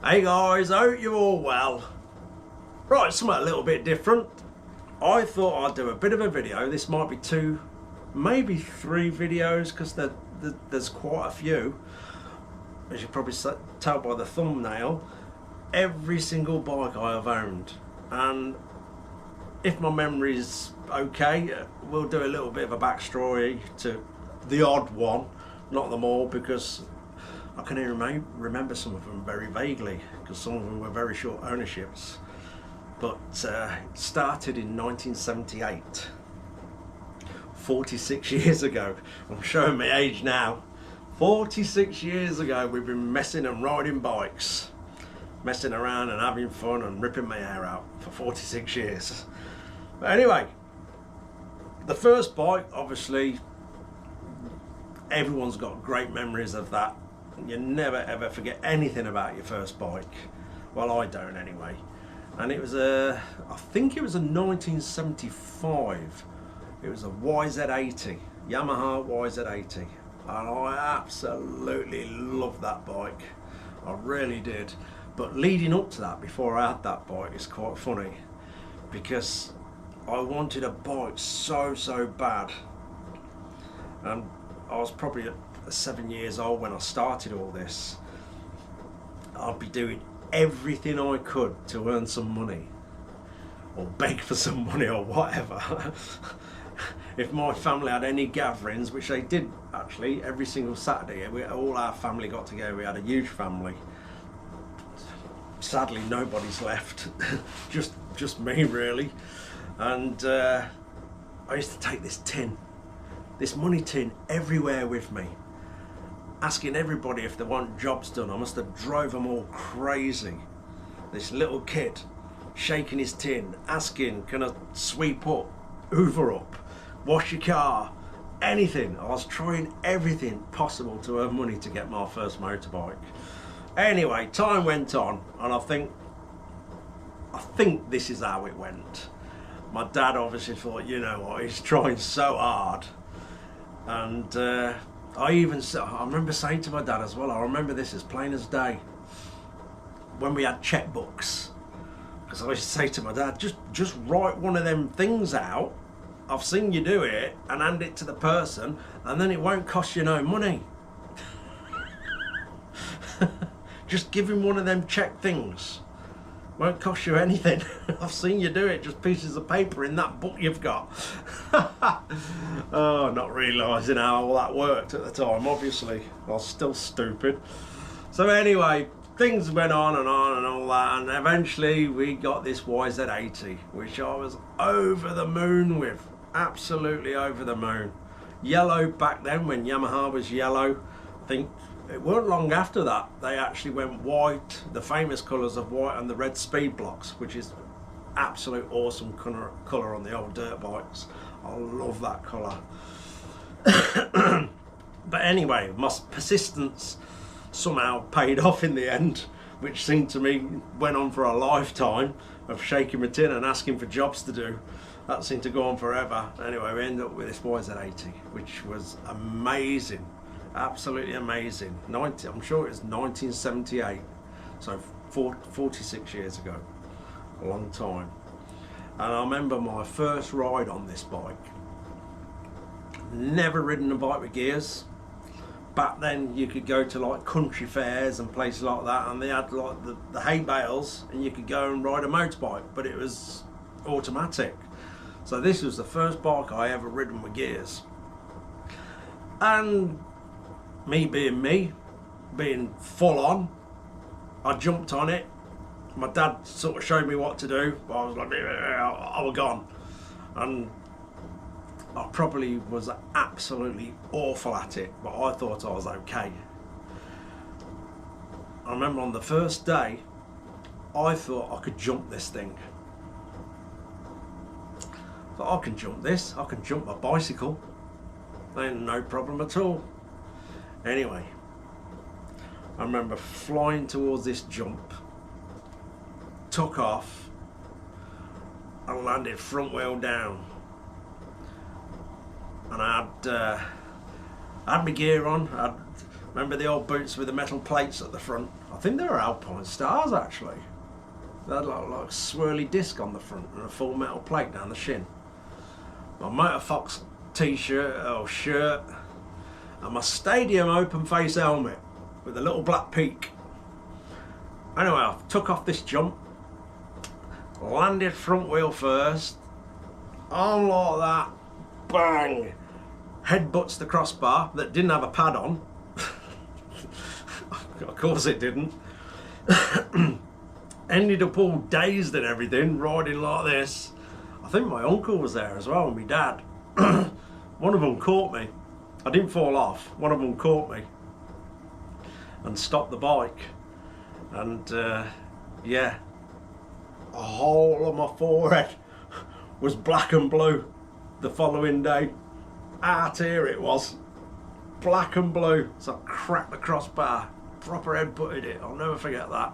Hey guys, I hope you're all well. Right, something a little bit different. I thought I'd do a bit of a video. This might be two, maybe three videos because there's quite a few. As you probably tell by the thumbnail, every single bike I have owned. And if my memory's okay, we'll do a little bit of a backstory to the odd one, not them all, because I can even remember some of them very vaguely because some of them were very short ownerships. But it started in 1978, 46 years ago. I'm showing my age now. 46 years ago we've been messing and riding bikes, messing around and having fun and ripping my hair out for 46 years. But anyway, the first bike, obviously everyone's got great memories of that. You never ever forget anything about your first bike. Well, I don't anyway. And it was I think it was a 1975. It was a YZ80, Yamaha YZ80. And I absolutely loved that bike. I really did. But leading up to that, before I had that bike, it's quite funny because I wanted a bike so bad. And I was probably 7 years old when I started all this. I'd be doing everything I could to earn some money or beg for some money or whatever. If my family had any gatherings, which they did actually every single Saturday, all our family got together. We had a huge family. Sadly nobody's left. just me really. And I used to take this money tin everywhere with me, asking everybody if they want jobs done. I must have drove them all crazy. This little kid shaking his tin, asking, can I sweep up, hoover up, wash your car, anything. I was trying everything possible to earn money to get my first motorbike. Anyway, time went on, and I think this is how it went. My dad obviously thought, you know what, he's trying so hard. And I remember saying to my dad as well, I remember this as plain as day, when we had checkbooks, because I used to say to my dad, just write one of them things out, I've seen you do it, and hand it to the person, and then it won't cost you no money. Just give him one of them check things, won't cost you anything. I've seen you do it, just pieces of paper in that book you've got. Oh, not realising how all that worked at the time, obviously. I was still stupid. So anyway, things went on and all that, and eventually we got this YZ80, which I was over the moon with. Absolutely over the moon. Yellow back then, when Yamaha was yellow. I think it weren't long after that they actually went white, the famous colours of white and the red speed blocks, which is absolute awesome colour on the old dirt bikes. I love that colour. But anyway, my persistence somehow paid off in the end, which seemed to me went on for a lifetime of shaking my tin and asking for jobs to do. That seemed to go on forever. Anyway, we ended up with this YZ80, which was amazing. Absolutely amazing. I'm sure it was 1978, so 46 years ago, a long time. And I remember my first ride on this bike. Never ridden a bike with gears. Back then you could go to like country fairs and places like that, and they had like the hay bales, and you could go and ride a motorbike, but it was automatic. So this was the first bike I ever ridden with gears. And me, being full on, I jumped on it. My dad sort of showed me what to do, but I was like, I was gone. And I probably was absolutely awful at it, but I thought I was okay. I remember on the first day, I thought I could jump this thing. I thought, I can jump this, I can jump a bicycle. Ain't no problem at all. Anyway, I remember flying towards this jump, took off, and landed front wheel down. And I had my gear on, I had Remember the old boots with the metal plates at the front? I think they were Alpine Stars actually. They had like a swirly disc on the front and a full metal plate down the shin. My Motor Fox t-shirt or shirt, and my Stadium open face helmet with a little black peak. Anyway, I took off this jump, landed front wheel first, on like that, bang, headbutts the crossbar that didn't have a pad on. Of course it didn't. Ended up all dazed and everything, riding like this. I think my uncle was there as well, and my dad. One of them caught me. I didn't fall off. One of them caught me and stopped the bike. And yeah, a whole of my forehead was black and blue the following day. Out here it was, black and blue. So I cracked the crossbar, proper head butted it. I'll never forget that.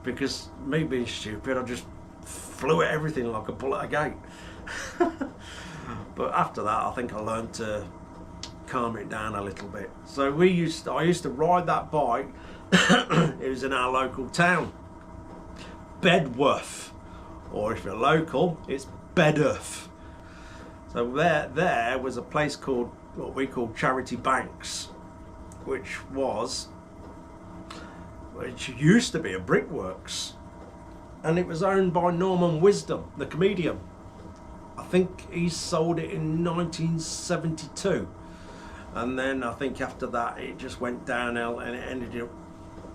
Because me being stupid, I just flew at everything like a bull at a gate. But after that, I think I learned to calm it down a little bit. So I used to ride that bike. It was in our local town, Bedworth, or if you're local, it's Bedworth. So there was a place called what we call Charity Banks, which used to be a brickworks, and it was owned by Norman Wisdom, the comedian. I think he sold it in 1972, and then I think after that it just went downhill and it ended up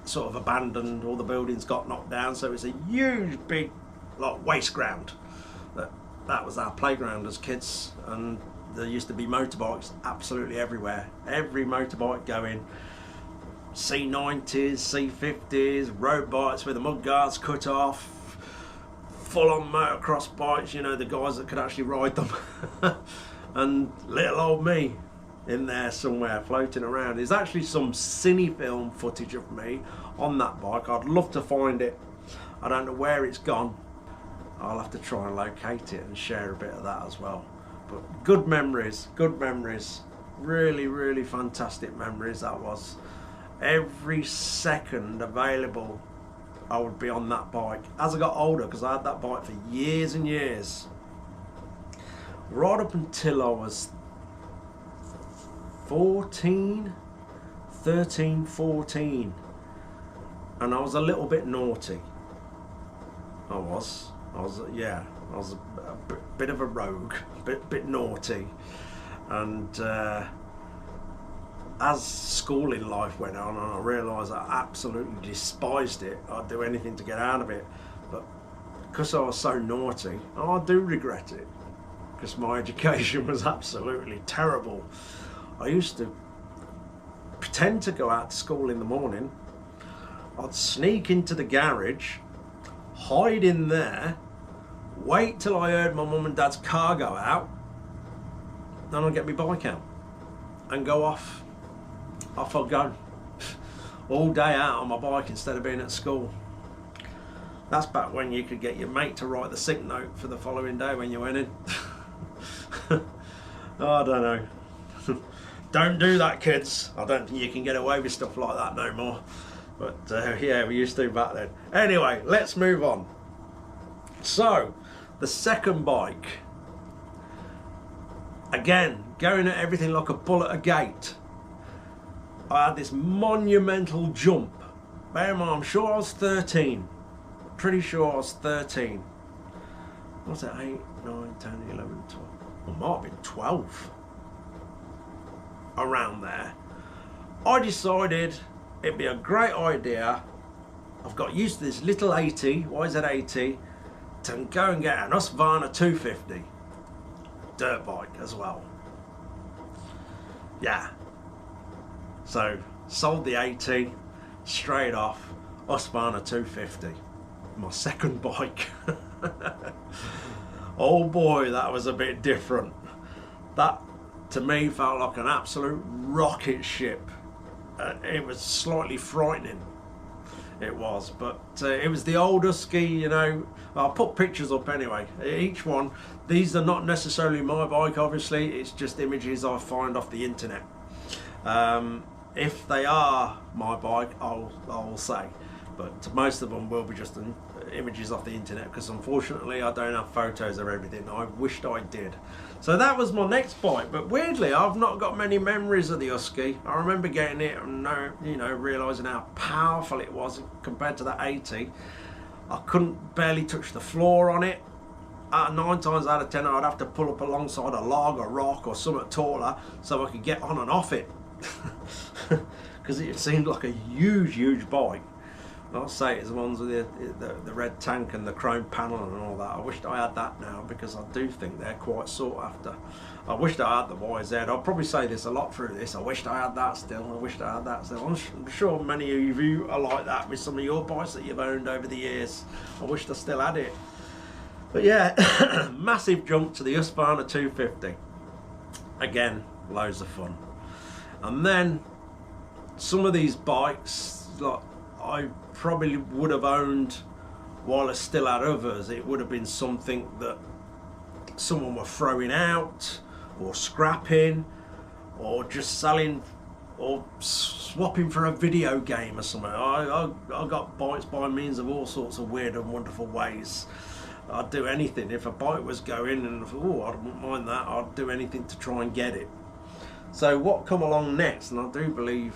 sort of abandoned. All the buildings got knocked down, so it's a huge big like waste ground. That was our playground as kids, and there used to be motorbikes absolutely everywhere. Every motorbike going. C90s, C50s, road bikes with the mud guards cut off, full-on motocross bikes, you know, the guys that could actually ride them. And little old me in there somewhere floating around. There's actually some cine film footage of me on that bike. I'd love to find it. I don't know where it's gone. I'll have to try and locate it and share a bit of that as well. But good memories, really, really fantastic memories that was. Every second available, I would be on that bike. As I got older, because I had that bike for years and years, right up until I was 13, 14, and I was a little bit naughty. I was a bit of a rogue, bit naughty, and as schooling life went on, and I realised I absolutely despised it. I'd do anything to get out of it, but because I was so naughty, I do regret it, because my education was absolutely terrible. I used to pretend to go out to school in the morning. I'd sneak into the garage, hide in there, wait till I heard my mum and dad's car go out, then I'd get my bike out and go off. Off I'd go, all day out on my bike instead of being at school. That's back when you could get your mate to write the sick note for the following day when you went in. Oh, I don't know. Don't do that, kids. I don't think you can get away with stuff like that no more. But yeah, we used to back then. Anyway, let's move on. So, the second bike. Again, going at everything like a bull at a gate. I had this monumental jump. Bear in mind, I'm sure I was 13. Pretty sure I was 13. What's that? 8, 9, 10, 11, 12. I might have been 12. Around there. I decided it'd be a great idea. I've got used to this little 80, YZ80, to go and get an Husqvarna 250 dirt bike as well. Yeah. So, sold the 80, straight off, Husqvarna 250, my second bike. Oh boy, that was a bit different. That, to me, felt like an absolute rocket ship. It was slightly frightening, it was, but it was the old Husky, you know. I'll put pictures up anyway, each one. These are not necessarily my bike, obviously, it's just images I find off the internet. if they are my bike, I'll say, but most of them will be just images off the internet, because unfortunately I don't have photos of everything. I wished I did. So that was my next bike, but weirdly I've not got many memories of the Husky. I remember getting it and realising how powerful it was compared to that 80. I couldn't barely touch the floor on it. 9 times out of 10 I'd have to pull up alongside a log, a rock or something taller so I could get on and off it, because it seemed like a huge bike. I'll say it's the ones with the red tank and the chrome panel and all that. I wished I had that now, because I do think they're quite sought after. I wished I had the YZ. I'll probably say this a lot through this. I wished I had that still. I wished I had that still. I'm sure many of you are like that with some of your bikes that you've owned over the years. I wished I still had it. But yeah, massive jump to the Husqvarna 250. Again, loads of fun. And then some of these bikes, like, I probably would have owned while I still had others. It would have been something that someone were throwing out or scrapping or just selling or swapping for a video game or something. I got bikes by means of all sorts of weird and wonderful ways. I'd do anything. If a bike was going and I wouldn't mind that, I'd do anything to try and get it. So what come along next, and I do believe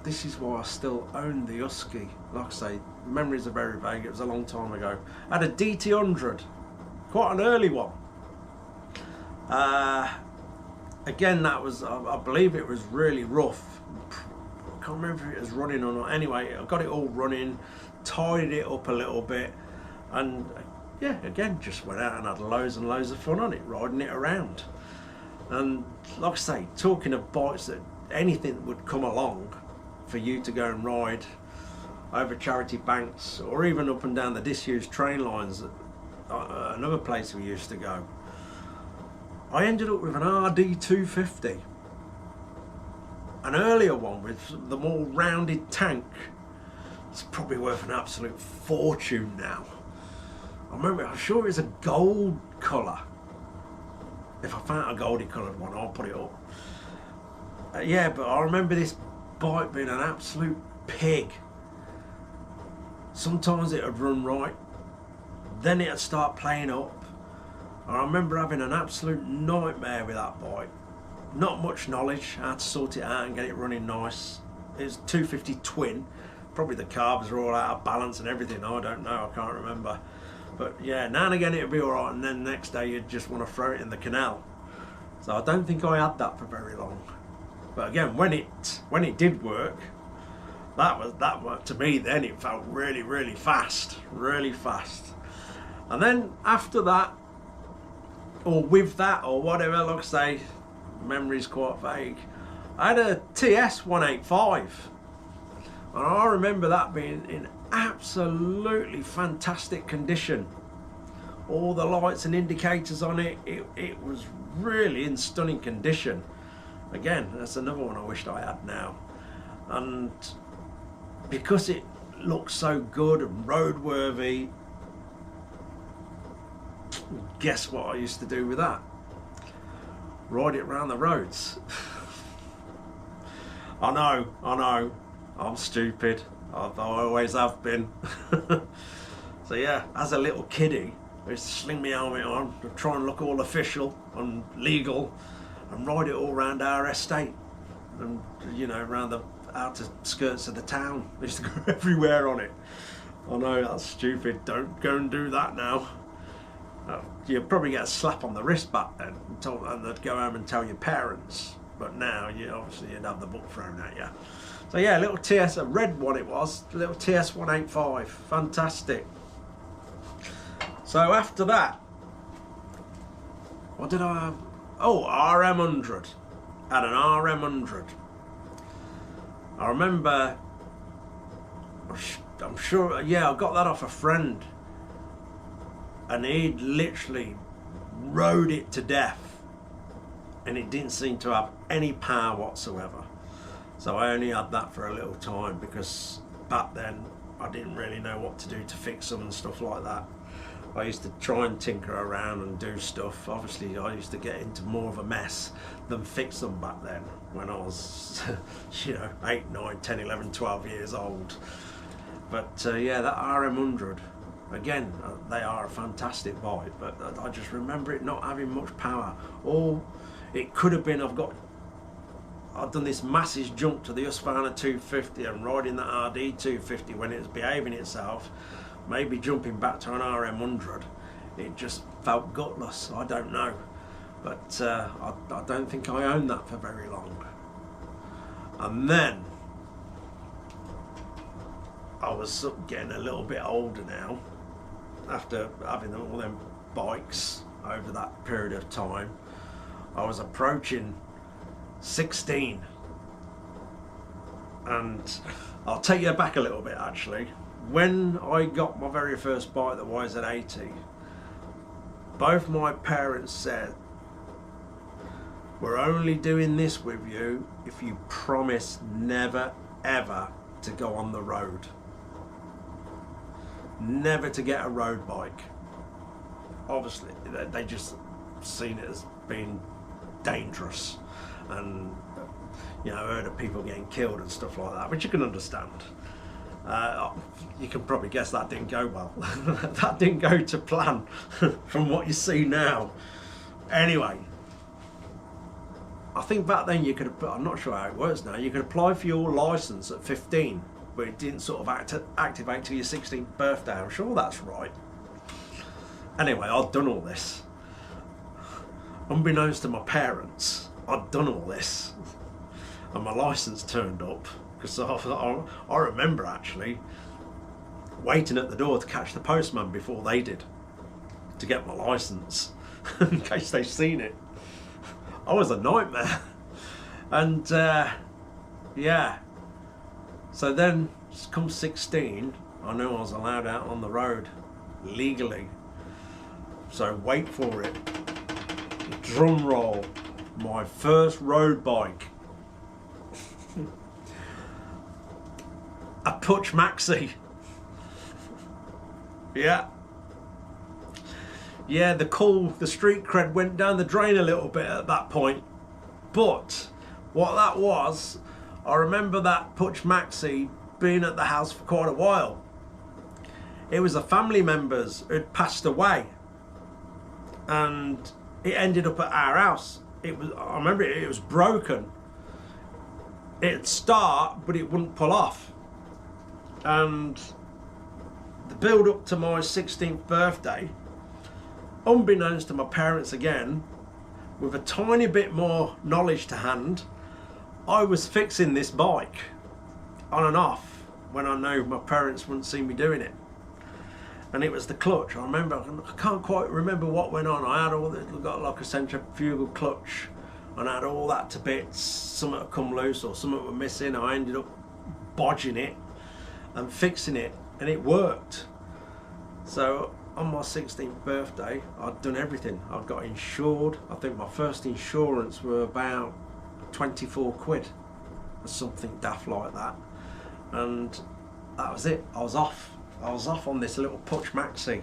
this is why I still own the Husky. Like I say, memories are very vague. It was a long time ago. I had a DT100, quite an early one. Again, that was, I believe it was really rough. I can't remember if it was running or not. Anyway, I got it all running, tidied it up a little bit, and yeah, again, just went out and had loads and loads of fun on it, riding it around. And like I say, talking of bikes that anything would come along for you to go and ride over charity banks or even up and down the disused train lines at another place we used to go. I ended up with an RD250, an earlier one with the more rounded tank. It's probably worth an absolute fortune now. I'm sure it's a gold colour. If I found a goldy coloured one, I'll put it up. Yeah, but I remember this bike being an absolute pig. Sometimes it would run right, then it would start playing up. I remember having an absolute nightmare with that bike. Not much knowledge how to sort it out and get it running nice. It was 250 twin. Probably the carbs are all out of balance and everything. I don't know, I can't remember. But yeah, now and again it'd be alright, and then the next day you'd just want to throw it in the canal. So I don't think I had that for very long. But again, when it did work, that to me then it felt really fast, really fast. And then after that, or with that, or whatever, like I say, memory's quite vague. I had a TS 185, and I remember that being in absolutely fantastic condition. All the lights and indicators on it, it was really in stunning condition. Again, that's another one I wished I had now. And because it looks so good and roadworthy, guess what I used to do with that? Ride it around the roads. I know, I'm stupid. I always have been. So yeah, as a little kiddie, I used to sling my helmet on, try and look all official and legal, and ride it all around our estate, and around the outer skirts of the town. I used to go everywhere on it. I know, that's stupid. Don't go and do that now. You'd probably get a slap on the wrist back then, and they'd go home and tell your parents. But now, obviously you'd have the book thrown at you. So yeah, little TS, a red one it was, little TS 185, fantastic. So after that, what did I have? Oh, RM100. Had an RM100. I remember, I'm sure, yeah, I got that off a friend, and he'd literally rode it to death, and it didn't seem to have any power whatsoever. So I only had that for a little time, because back then I didn't really know what to do to fix them and stuff like that. I used to try and tinker around and do stuff. Obviously I used to get into more of a mess than fix them back then when I was 8, 9, 10, 11, 12 years old. But yeah, that RM100, again, they are a fantastic bike, but I just remember it not having much power. Or it could have been, I've done this massive jump to the Husqvarna 250 and riding that RD 250 when it was behaving itself, maybe jumping back to an RM100, it just felt gutless. I don't know, but I don't think I owned that for very long. And then I was getting a little bit older now, after having all them bikes over that period of time. I was approaching 16, and I'll take you back a little bit actually. When I got my very first bike, the YZ80, both my parents said, we're only doing this with you if you promise never ever to go on the road, never to get a road bike. Obviously they just seen it as being dangerous, and heard of people getting killed and stuff like that, which you can understand. You can probably guess that didn't go well. That didn't go to plan from what you see now. Anyway, I think back then you could, I'm not sure how it works now, you could apply for your license at 15, but it didn't sort of activate till your 16th birthday. I'm sure that's right. Anyway, I'd done all this. Unbeknownst to my parents, I'd done all this, and my license turned up, because I remember actually waiting at the door to catch the postman before they did, to get my license in case they've seen it. I was a nightmare. And yeah, so then come 16, I knew I was allowed out on the road legally. So wait for it, drum roll, my first road bike, a Puch Maxi. Yeah, the street cred went down the drain a little bit at that point. But what that was, I remember that Puch Maxi being at the house for quite a while. It was a family members who'd passed away, and it ended up at our house. I remember it was broken. It'd start, but it wouldn't pull off. And the build up to my 16th birthday, unbeknownst to my parents again, with a tiny bit more knowledge to hand, I was fixing this bike on and off when I knew my parents wouldn't see me doing it. And it was the clutch. I can't quite remember what went on. I had got like a centrifugal clutch, and I had all that to bits. Something had come loose or something was missing. I ended up bodging it and fixing it, and it worked. So on my 16th birthday, I'd done everything. I got insured. I think my first insurance were about 24 quid or something daft like that, and that was it. I was off on this little Puch Maxi,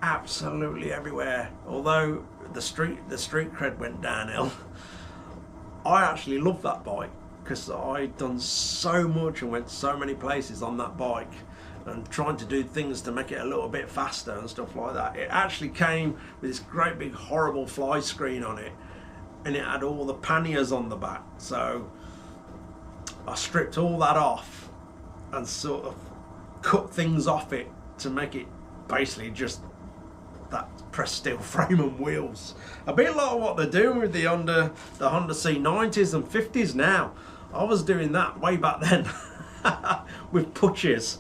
absolutely everywhere. Although the street cred went downhill, I actually loved that bike, because I'd done so much and went so many places on that bike, and trying to do things to make it a little bit faster and stuff like that. It actually came with this great big horrible fly screen on it, and it had all the panniers on the back. So I stripped all that off and sort of cut things off it to make it basically just that pressed steel frame and wheels. A bit like what they're doing with the Honda C90s and 50s now. I was doing that way back then with Puches,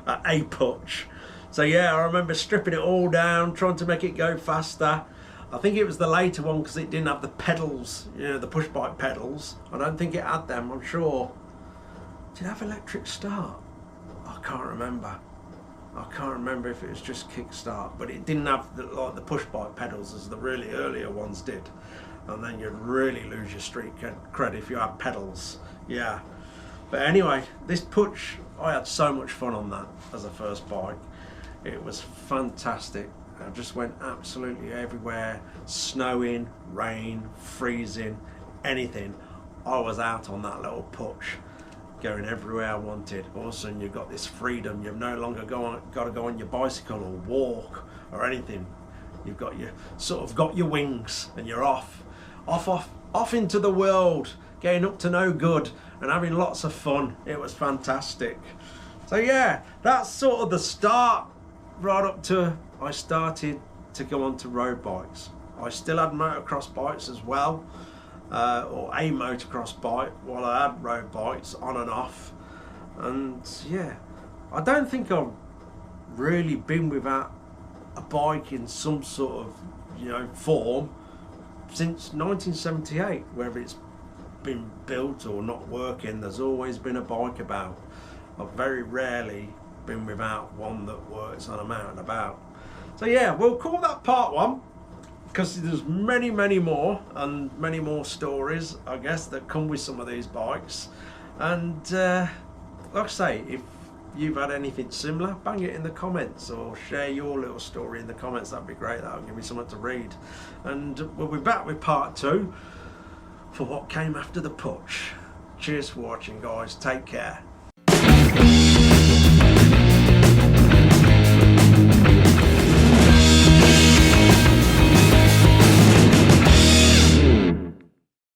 a Puch. So yeah, I remember stripping it all down, trying to make it go faster. I think it was the later one, because it didn't have the pedals, the push bike pedals. I don't think it had them, I'm sure. Did it have electric start? I can't remember. I can't remember if it was just kickstart, but it didn't have like the push bike pedals as the really earlier ones did. And then you'd really lose your street cred if you had pedals. Yeah. But anyway, this Puch, I had so much fun on that as a first bike. It was fantastic. I just went absolutely everywhere, snowing, rain, freezing, anything. I was out on that little putsch, going everywhere I wanted. All of a sudden you've got this freedom. You've no longer got to go on your bicycle or walk or anything. You've got your got your wings, and you're off into the world, getting up to no good and having lots of fun. It was fantastic. So yeah, that's sort of the start, right up to I started to go on to road bikes. I still had motocross bikes as well, or a motocross bike, while I had road bikes on and off. And yeah, I don't think I've really been without a bike in some sort of, you know, form since 1978. Whether it's been built or not working, there's always been a bike about. I've very rarely been without one that works on a mountain about. So yeah, we'll call that part one, because there's many more, and many more stories, I guess, that come with some of these bikes. And like I say, if you've had anything similar, bang it in the comments, or share your little story in the comments. That'd be great. That'll give me something to read. And we'll be back with part 2 for what came after the putsch. Cheers for watching, guys. Take care.